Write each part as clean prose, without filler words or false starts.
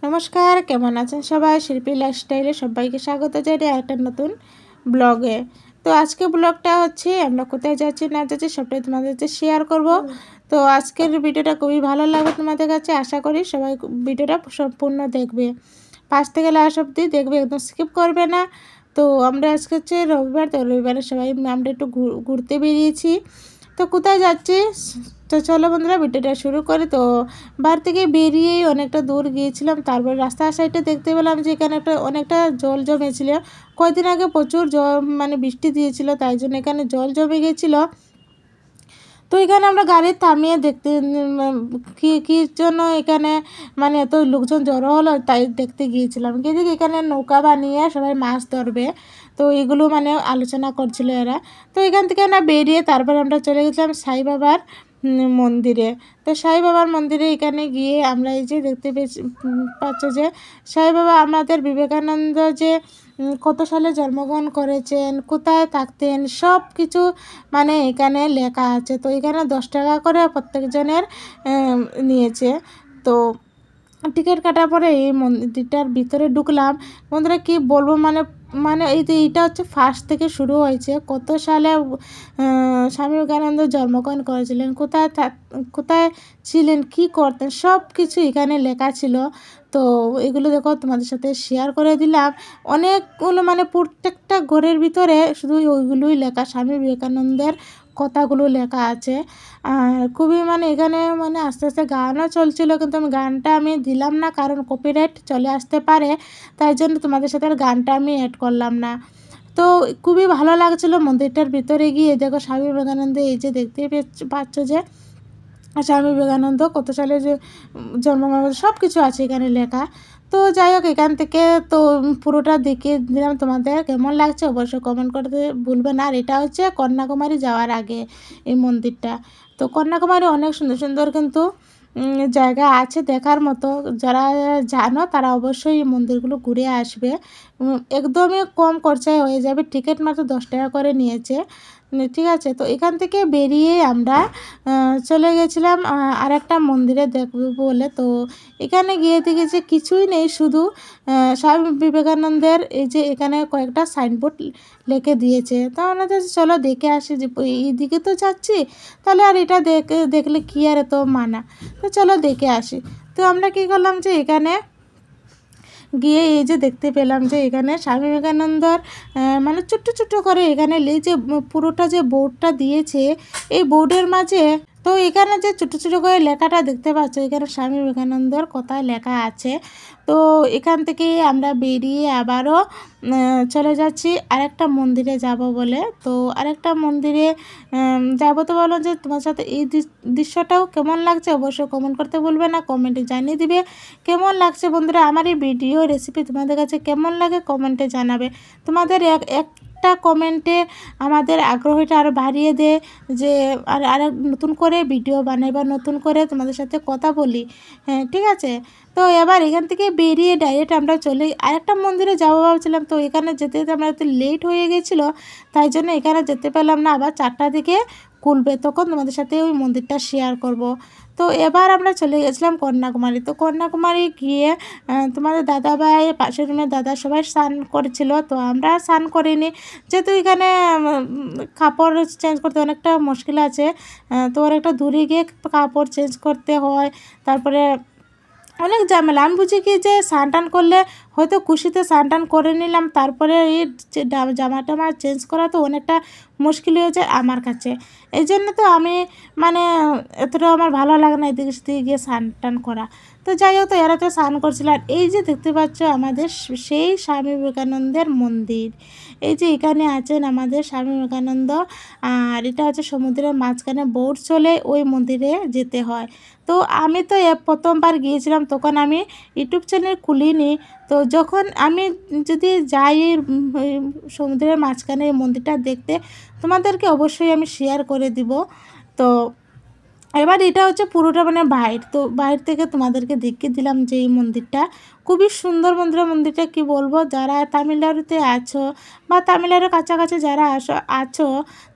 নমস্কার, কেমন আছেন সবাই? শিল্পী লাইফস্টাইলে সবাইকে স্বাগত জানাই একটা নতুন ব্লগে। তো আজকে ব্লগটা হচ্ছে আমরা কোথায় যাচ্ছি না যাচ্ছি সবটাই তোমাদের সাথে শেয়ার করব। তো আজকের ভিডিওটা খুবই ভালো লাগবে তোমাদের কাছে, আশা করি সবাই ভিডিওটা সম্পূর্ণ দেখবে, ফার্স্ট থেকে লাস্ট অবধি দেখবে, একদম স্কিপ করবে না। তো আমরা আজকে হচ্ছে রবিবার, তো রবিবারে সবাই আমরা একটু ঘুরতে বেরিয়েছি। তো কোথায় যাচ্ছি, তো চলো বন্ধুরা ভিডিওটা শুরু করি। তো বাড়ি থেকে বেরিয়েই অনেকটা দূর গিয়েছিলাম, তারপর রাস্তার সাইডে দেখতে পেলাম যে এখানে অনেকটা জল জমেছিল। কয়েকদিন আগে প্রচুর জল মানে বৃষ্টি দিয়েছিল, তাই জন্য এখানে জল জমে গেছিলো। তো এখানে আমরা গাড়ি থামিয়ে দেখতে কী জন্য এখানে মানে এত লোকজন জড়ো হলো তাই দেখতে গিয়েছিলাম। কিন্তু এখানে নৌকা বানিয়ে সবাই মাছ ধরবে, তো এগুলো মানে আলোচনা করছিল এরা। তো এখান থেকে আমরা বেরিয়ে তারপর আমরা চলে গেছিলাম সাই বাবার মন্দিরে। তো সাই বাবার মন্দিরে এখানে গিয়ে আমরা এই যে দেখতে পাচ্ছ যে সাই বাবা আমাদের বিবেকানন্দ যে কত সালে জন্মগ্রহণ করেছেন, কোথায় থাকতেন, সব কিছু মানে এখানে লেখা আছে। তো এখানে 10 টাকা করে প্রত্যেকজনের নিয়েছে। তো টিকিট কাটার পরে এই মন্দিরটার ভিতরে ঢুকলাম। বন্ধুরা কী বলবো, মানে মানে এই যে এইটা হচ্ছে ফার্স্ট থেকে শুরু হয়েছে, কত সালে স্বামী বিবেকানন্দ জন্মগ্রহণ করেছিলেন, কোথায় ছিলেন, কি করতেন, সব কিছু এখানে লেখা ছিল। তো এগুলো দেখো তোমাদের সাথে শেয়ার করে দিলাম। অনেকগুলো মানে প্রত্যেকটা ঘরের ভিতরে শুধু ওইগুলোই লেখা, স্বামী বিবেকানন্দের কথাগুলো লেখা আছে। আর খুবই মানে এখানে মানে আস্তে আস্তে গানও চলছিল, কিন্তু গানটা আমি দিলাম না কারণ কপিরাইট চলে আসতে পারে, তাই জন্য তোমাদের সাথে আর গানটা আমি অ্যাড করলাম না। তো খুবই ভালো লাগছিলো মন্দিরটার ভিতরে গিয়ে। দেখো স্বামী বিবেকানন্দ এই যে দেখতেই পাচ্ছ যে স্বামী বিবেকানন্দ কত সালে যে জন্মগ্রহণ সব কিছু আছে এখানে লেখা। তো যাই হোক, এখান থেকে তো পুরোটা দেখিয়ে দিলাম তোমাদের, কেমন লাগছে অবশ্যই কমেন্ট করতে ভুলবে না। আর এটা হচ্ছে কন্যাকুমারী যাওয়ার আগে এই মন্দিরটা। তো কন্যাকুমারী অনেক সুন্দর সুন্দর কিন্তু জায়গা আছে দেখার মতো, যারা জানো তারা অবশ্যই এই মন্দিরগুলো ঘুরে আসবে। একদমই কম খরচায় হয়ে যাবে, টিকিট মাত্র 10 টাকা করে নিয়েছে, ঠিক আছে। তো এখান থেকে বেরিয়ে আমরা চলে গেছিলাম আরেকটা মন্দিরে দেখব বলে। তো এখানে গিয়ে দেখেছি কিছুই নেই, শুধু স্বামী বিবেকানন্দের এই যে এখানে কয়েকটা সাইনবোর্ড লিখে দিয়েছে। তো আমরা চলো দেখে আসি, যে এইদিকে তো যাচ্ছি, তাহলে আর এটা দেখলে কি আর এত মানা, তো চলো দেখে আসি। তো আমরা কী করলাম যে এখানে গিয়ে এই যে দেখতে পেলাম যে এখানে স্বামী বিবেকানন্দর মানে ছোট্ট ছোট্ট করে এখানে যে পুরোটা যে বোর্ডটা দিয়েছে, এই বোর্ডের মাঝে তো এখানে যে ছোটো ছোটো করে লেখাটা দেখতে পাচ্ছ, এখানে স্বামী বিবেকানন্দর কথা লেখা আছে। তো এখান থেকে আমরা বেরিয়ে আবারও চলে যাচ্ছি আরেকটা মন্দিরে যাব বলে। তো আরেকটা মন্দিরে যাবো, তো বলো যে তোমার সাথে এই দৃশ্যটাও কেমন লাগছে অবশ্যই কমেন্ট করতে ভুলবে না, কমেন্টে জানিয়ে দিবে কেমন লাগছে। বন্ধুরা আমার এই ভিডিও রেসিপি তোমাদের কাছে কেমন লাগে কমেন্টে জানাবে। তোমাদের একটা কমেন্টে আমাদের আগ্রহটা আরও বাড়িয়ে দেয়, যে আর নতুন করে ভিডিও বানাই বা নতুন করে তোমাদের সাথে কথা বলি। হ্যাঁ ঠিক আছে। তো এবার এখান থেকে বেরিয়ে ডাইরেক্ট আমরা চলে আরেকটা মন্দিরে যাবো ভাবছিলাম। তো এখানে যেতে যেতে আমরা একটু লেট হয়ে গেছিলো, তাই জন্য এখানে যেতে পেলাম না, আবার 4টার দিকে খুলবে, তখন তোমাদের সাথে ওই মন্দিরটা শেয়ার করব। তো এবার আমরা চলে গেছিলাম কন্যাকুমারী। তো কন্যাকুমারী গিয়ে তোমাদের দাদাভাই পাশের রুমের দাদা সবাই স্নান করেছিল, তো আমরা স্নান করিনি, যেহেতু এখানে কাপড় চেঞ্জ করতে অনেকটা মুশকিল আছে। তো ওর একটা দূরে গিয়ে কাপড় চেঞ্জ করতে হয়, তারপরে অনেক ঝামেলা। আমি বুঝি কি যে স্নান টান করলে হয়তো খুশিতে স্নান টান করে নিলাম, তারপরে এই জামা টামা চেঞ্জ করা তো অনেকটা মুশকিল হয়ে যায় আমার কাছে। এই জন্য তো আমি মানে এতটাও আমার ভালো লাগে না এদিকে সেদিকে গিয়ে স্নান টান করা। তো যাই হোক, তো এরা তো স্নান করছিল। আর এই যে দেখতে পাচ্ছ আমাদের সেই স্বামী বিবেকানন্দের মন্দির, এই যে এখানে আছেন আমাদের স্বামী বিবেকানন্দ। আর এটা হচ্ছে সমুদ্রের মাঝখানে বোট চলে ওই মন্দিরে যেতে হয়। তো আমি তো প্রথমবার গিয়েছিলাম, তখন আমি ইউটিউব চ্যানেল খুলিনি। তো যখন আমি যদি যাই সমুদ্রের মাঝখানে এই মন্দিরটা দেখতে, তোমাদেরকে অবশ্যই আমি শেয়ার করে দিব। তো এবার এটা হচ্ছে পুরোটা মানে বাইর, তো বাইরে থেকে তোমাদেরকে দেখিয়ে দিলাম যে এই মন্দিরটা খুবই সুন্দর বন্ধুরা মন্দিরটা, কি বলবো, যারা তামিলনাড়ুতে আছো বা তামিলনাড়ুর কাছাকাছি যারা আছো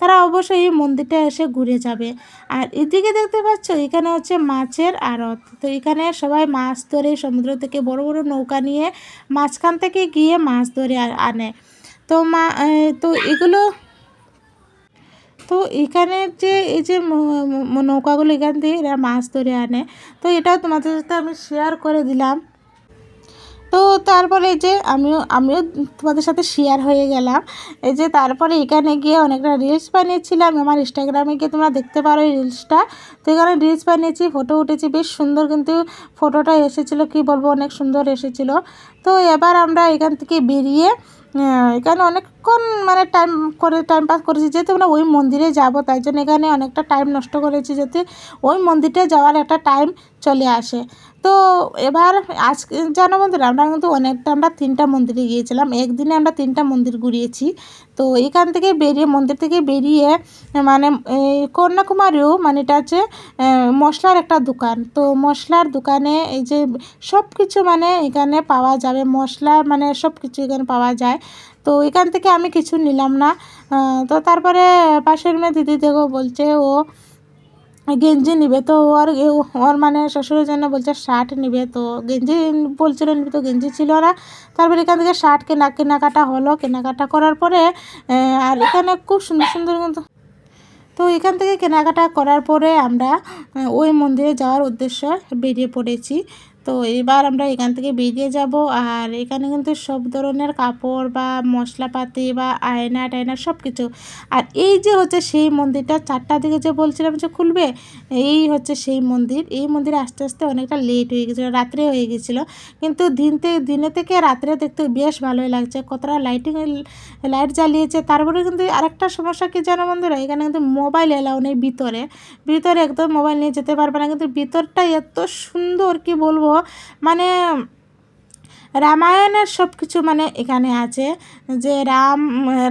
তারা অবশ্যই এই মন্দিরটা এসে ঘুরে যাবে। আর এদিকে দেখতে পাচ্ছ এখানে হচ্ছে মাছের আড়ত। তো এখানে সবাই মাছ ধরে সমুদ্র থেকে বড় বড় নৌকা নিয়ে মাঝখান থেকে গিয়ে মাছ ধরে আনে। তো তো এগুলো, তো এখানে যে এই যে নৌকাগুলো এখান দিয়ে এরা মাছ ধরে আনে, তো এটাও তোমাদের সাথে আমি শেয়ার করে দিলাম। তো তারপরে এই যে আমিও তোমাদের সাথে শেয়ার হয়ে গেলাম। এই যে তারপরে এখানে গিয়ে অনেকটা রিলস বানিয়েছিলাম, আমার ইনস্টাগ্রামে গিয়ে তোমরা দেখতে পারো এই রিলসটা। তো এখানে রিলস বানিয়েছি, ফটো উঠেছি, বেশ সুন্দর কিন্তু ফটোটা এসেছিলো, কি বলবো, অনেক সুন্দর এসেছিলো। তো এবার আমরা এখান থেকে বেরিয়ে এখানে অনেকক্ষণ মানে টাইম পাস করেছি, যেহেতু আমরা ওই মন্দিরে যাব তাই জন্য এখানে অনেকটা টাইম নষ্ট করেছি, যাতে ওই মন্দিরটা যাওয়ার একটা টাইম চলে আসে। তো এবার আজকে জানো বন্ধুরা, আমরা 3টা মন্দিরে গিয়েছিলাম, একদিনে আমরা 3টা মন্দির ঘুরিয়েছি। তো এখান থেকে বেরিয়ে, মন্দির থেকে বেরিয়ে মানে এই কন্যাকুমারীও মানে এটা হচ্ছে মশলার একটা দোকান। তো মশলার দোকানে এই যে সব কিছু মানে এখানে পাওয়া যাবে, মশলা মানে সব কিছু এখানে পাওয়া যায়। তো এখান থেকে আমি কিছু নিলাম না। তো তারপরে পাশের মেয়ে দিদি দেখো বলছে ও গেঞ্জি নিবে, তো ওর মানে শ্বশুরের জন্য বলছে শার্ট নিবে, তো গেঞ্জি বলছিল নিবে, তো গেঞ্জি ছিল না। তারপরে এখান থেকে শার্ট কেনাকাটা হলো, কেনাকাটা করার পরে আর এখানে খুব সুন্দর সুন্দর কিন্তু, তো এখান থেকে কেনাকাটা করার পরে আমরা ওই মন্দিরে যাওয়ার উদ্দেশ্যে বেরিয়ে পড়েছি। তো এবার আমরা এখান থেকে বেরিয়ে যাব। আর এখানে কিন্তু সব ধরনের কাপড় বা মশলাপাতি বা আয়না টায়না সব কিছু। আর এই যে হচ্ছে সেই মন্দিরটা, 4টার দিকে যে বলছিলাম যে খুলবে, এই হচ্ছে সেই মন্দির। এই মন্দিরে আস্তে আস্তে অনেকটা লেট হয়ে গেছিলো, রাত্রে হয়ে গেছিলো, কিন্তু দিনে থেকে রাত্রে দেখতে বেশ ভালোই লাগছে, কতটা লাইট জ্বালিয়েছে। তারপরে কিন্তু আরেকটা সমস্যা কী জানো বন্ধুরা, এখানে কিন্তু মোবাইল এলাও নেই ভিতরে, ভিতরে একদম মোবাইল নিয়ে যেতে পারবে না। কিন্তু ভিতরটা এত সুন্দর, কি বলবো, মানে রামায়ণের সব কিছু মানে এখানে আছে, যে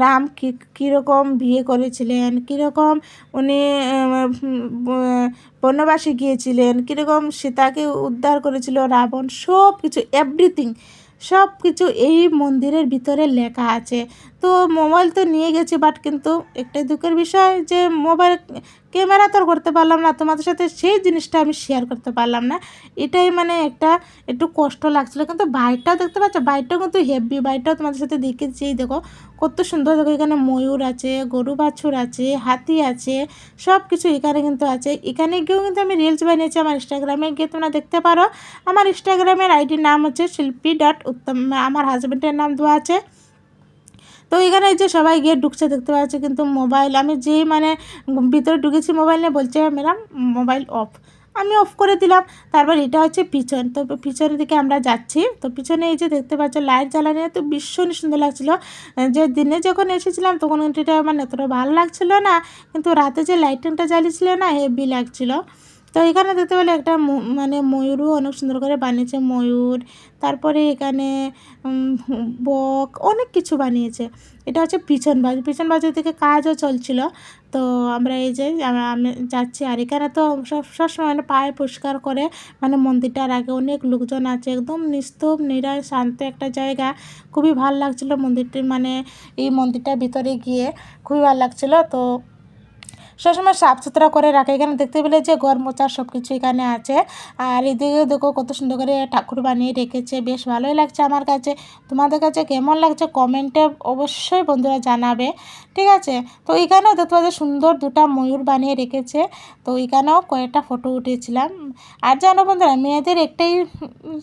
রাম কীরকম বিয়ে করেছিলেন, কীরকম উনি বনবাসে গিয়েছিলেন, কীরকম সীতাকে উদ্ধার করেছিল রাবণ, সব কিছু এভরিথিং সব কিছু এই মন্দিরের ভিতরে লেখা আছে। তো মোবাইল তো নিয়ে গেছি, বাট কিন্তু একটাই দুঃখের বিষয় যে মোবাইল ক্যামেরা তো আর করতে পারলাম না, তোমাদের সাথে সেই জিনিসটা আমি শেয়ার করতে পারলাম না। এটাই মানে একটু কষ্ট লাগছিলো। কিন্তু বাইরটাও দেখতে পাচ্ছ, বাইরটাও কিন্তু হেভি, বাইরটাও তোমাদের সাথে দেখেছি, দেখো কত সুন্দর। দেখো এখানে ময়ূর আছে, গরু বাছুর আছে, হাতি আছে, সব কিছু এখানে কিন্তু আছে। এখানে গিয়েও কিন্তু আমি রিলস বানিয়েছি, আমার ইনস্টাগ্রামে গিয়ে তোমরা দেখতে পারো। আমার ইনস্টাগ্রামের আইডির নাম হচ্ছে শিল্পী.উত্তম, আমার হাজব্যান্ডের নাম দেওয়া আছে। তো এখানে যে সবাই গিয়ে ঢুকছে দেখতে পাচ্ছি, কিন্তু মোবাইল আমি যেই মানে ভিতরে ঢুকেছি মোবাইল নিয়ে, বলছে ম্যাডাম মোবাইল অফ, আমি অফ করে দিলাম। তারপর এটা হচ্ছে পিছন, তো পিছনের দিকে আমরা যাচ্ছি। তো পিছনে এই যে দেখতে পাচ্ছ লাইট জ্বালানো, তো ভীষণই সুন্দর লাগছিলো। যে দিনে যখন এসেছিলাম তখন কিন্তু এটা মানে এতটা ভালো লাগছিল না, কিন্তু রাতে যে লাইটিংটা জ্বালিয়েছিল না, হেভি লাগছিলো। তো এখানে দেখতে পেলে একটা মানে ময়ূরও অনেক সুন্দর করে বানিয়েছে, ময়ূর। তারপরে এখানে বক, অনেক কিছু বানিয়েছে। এটা হচ্ছে পিছন বাজু থেকে কাজও চলছিল। তো আমরা এই যে আমি যাচ্ছি, আর এখানে তো সবসময় মানে পায়ে পরিষ্কার করে মানে মন্দিরটার আগে অনেক লোকজন আছে, একদম নিস্তব্ধ নিরায় শান্ত একটা জায়গা, খুবই ভালো লাগছিলো মন্দিরটি, মানে এই মন্দিরটার ভিতরে গিয়ে খুবই ভালো লাগছিলো। তো সবসময় সাফ সুতরা করে রাখে, এখানে দেখতে পেলে যে ঘর মোচার সব কিছু এখানে আছে। আর এদিকে দেখো কত সুন্দর করে ঠাকুর বানিয়ে রেখেছে, বেশ ভালোই লাগছে আমার কাছে। তোমাদের কাছে কেমন লাগছে কমেন্টে অবশ্যই বন্ধুরা জানাবে, ঠিক আছে। তো এখানেও দেখতে পাচ্ছি সুন্দর 2টা ময়ূর বানিয়ে রেখেছে। তো এখানেও কয়েকটা ফটো উঠিয়েছিলাম। আর জানো বন্ধুরা, মেয়েদের একটাই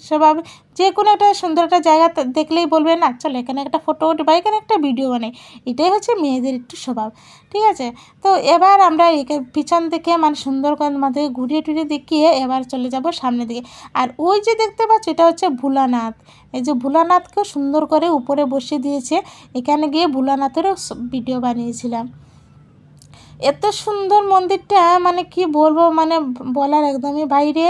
স্বভাব, যে কোনো একটা সুন্দর একটা জায়গা দেখলেই বলবে না চলো এখানে একটা ফটো উঠি বা এখানে একটা ভিডিও বানাই, এটাই হচ্ছে মেয়েদের একটু স্বভাব, ঠিক আছে। তো এবার আমরা পিছন থেকে মানে সুন্দর করে আমাদের ঘুরিয়ে টুরিয়ে দেখিয়ে এবার চলে যাব সামনের দিকে। আর ওই যে দেখতে পাচ্ছ এটা হচ্ছে ভোলানাথ, এই যে ভোলানাথকেও সুন্দর করে উপরে বসিয়ে দিয়েছে, এখানে গিয়ে ভোলানাথেরও ভিডিও বানিয়েছিলাম। এত সুন্দর মন্দিরটা, মানে কি বলবো, মানে বলার একদমই বাইরে।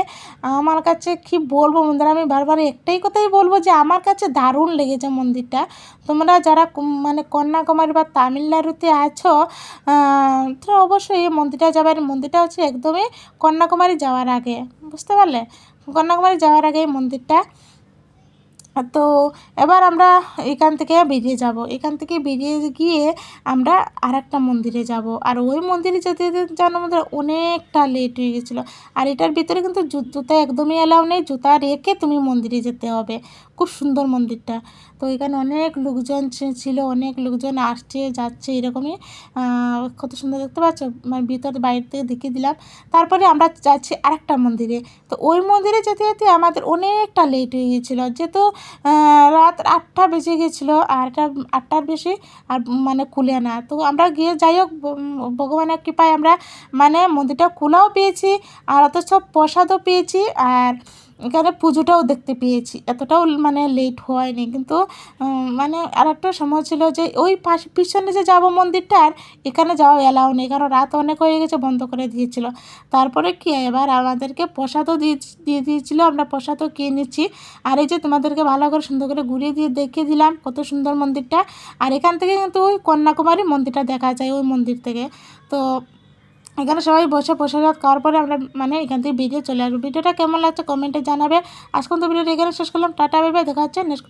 আমার কাছে কি বলবো বন্ধুরা, আমি বারবার একটাই কথাই বলবো যে আমার কাছে দারুণ লেগেছে মন্দিরটা। তোমরা যারা মানে কন্যাকুমারী বা তামিলনাড়ুতে আছো, তোরা অবশ্যই এই মন্দিরটা যাবে। আর মন্দিরটা হচ্ছে একদমই কন্যাকুমারী যাওয়ার আগে, বুঝতে পারলে, কন্যাকুমারী যাওয়ার আগে এই মন্দিরটা। তো এবার আমরা এখান থেকে বেরিয়ে যাব, এখান থেকে বেরিয়ে গিয়ে আমরা আর একটা মন্দিরে যাব। আর ওই মন্দিরে যেতে যেতে যেন আমাদের অনেকটা লেট হয়ে গেছিলো। আর এটার ভিতরে কিন্তু জুতা একদমই অ্যালাউ নেই, জুতা রেখে তুমি মন্দিরে যেতে হবে। খুব সুন্দর মন্দিরটা। তো এখানে অনেক লোকজন ছিল, অনেক লোকজন আসছে যাচ্ছে এরকমই। কত সুন্দর দেখতে পাচ্ছ, মানে ভিতরে বাইরে থেকে দেখিয়ে দিলাম। তারপরে আমরা যাচ্ছি আরেকটা মন্দিরে। তো ওই মন্দিরে যেতে যেতে আমাদের অনেকটা লেট হয়ে গিয়েছিলো, যেহেতু রাত 8টা বেজে গেছিলো। আর এটা 8টার বেশি আর মানে খুলে না। তো আমরা গিয়ে যাই হোক ভগবানের কৃপায় আমরা মানে মন্দিরটা খোলাও পেয়েছি, আর অথচ প্রসাদও পেয়েছি, আর এখানে পুজোটাও দেখতে পেয়েছি। এতটাও মানে লেট হয়নি। কিন্তু মানে আর একটা সময় ছিল যে ওই পিছনে যে যাবো মন্দিরটার, এখানে যাওয়া এলাও নেই, কারণ রাত অনেক হয়ে গেছে, বন্ধ করে দিয়েছিল। তারপরে কি এবার আমাদেরকে প্রসাদও দিয়ে দিয়েছিল, আমরা প্রসাদও খেয়ে নিচ্ছি। আর এই যে তোমাদেরকে ভালো করে সুন্দর করে ঘুরিয়ে দিয়ে দেখিয়ে দিলাম কত সুন্দর মন্দিরটা। আর এখান থেকে কিন্তু ওই কন্যাকুমারী মন্দিরটা দেখা যায় ওই মন্দির থেকে। তো এখানে সবাই বসে প্রসাদ খাওয়ার পরে আমরা মানে এখান থেকে বেরিয়ে চলে আসবো। ভিডিওটা কেমন লাগছে কমেন্টে জানাবে। আজকে তো ভিডিওটা এখানে শেষ করলাম। টাটা, বাই বাই, দেখা হচ্ছে নেক্সট।